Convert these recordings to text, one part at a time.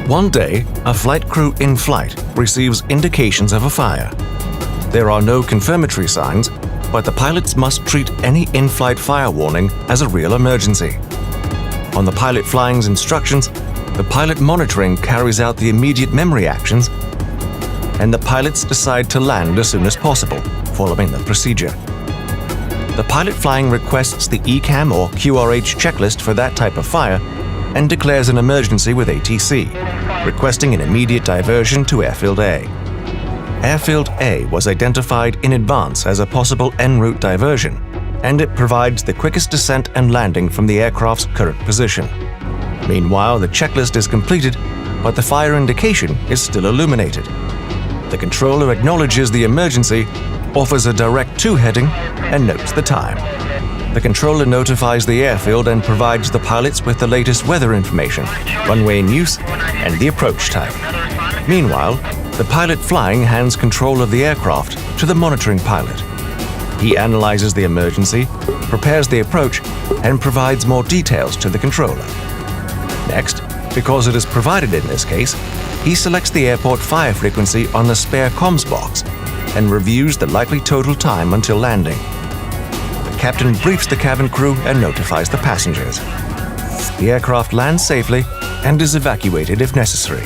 One day, a flight crew in flight receives indications of a fire. There are no confirmatory signs, but the pilots must treat any in-flight fire warning as a real emergency. On the pilot flying's instructions, the pilot monitoring carries out the immediate memory actions, and the pilots decide to land as soon as possible, following the procedure. The pilot flying requests the ECAM or QRH checklist for that type of fire and declares an emergency with ATC, requesting an immediate diversion to Airfield A. Airfield A was identified in advance as a possible en route diversion, and it provides the quickest descent and landing from the aircraft's current position. Meanwhile, the checklist is completed, but the fire indication is still illuminated. The controller acknowledges the emergency, offers a direct to heading, and notes the time. The controller notifies the airfield and provides the pilots with the latest weather information, runway in use, and the approach time. Meanwhile, the pilot flying hands control of the aircraft to the monitoring pilot. He analyzes the emergency, prepares the approach, and provides more details to the controller. Next, because it is provided in this case, he selects the airport fire frequency on the spare comms box and reviews the likely total time until landing. The captain briefs the cabin crew and notifies the passengers. The aircraft lands safely and is evacuated if necessary.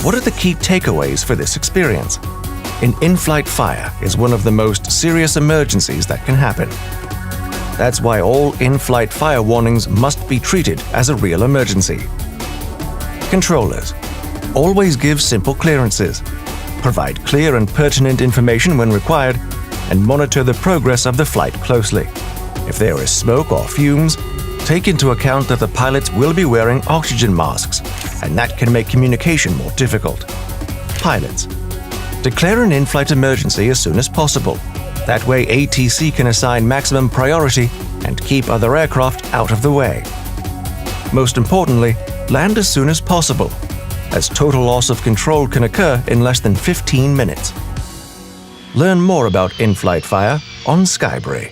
What are the key takeaways for this experience? An in-flight fire is one of the most serious emergencies that can happen. That's why all in-flight fire warnings must be treated as a real emergency. Controllers: always give simple clearances, provide clear and pertinent information when required, and monitor the progress of the flight closely. If there is smoke or fumes, take into account that the pilots will be wearing oxygen masks, and that can make communication more difficult. Pilots: declare an in-flight emergency as soon as possible. That way ATC can assign maximum priority and keep other aircraft out of the way. Most importantly, land as soon as possible, as total loss of control can occur in less than 15 minutes. Learn more about in-flight fire on SKYbrary.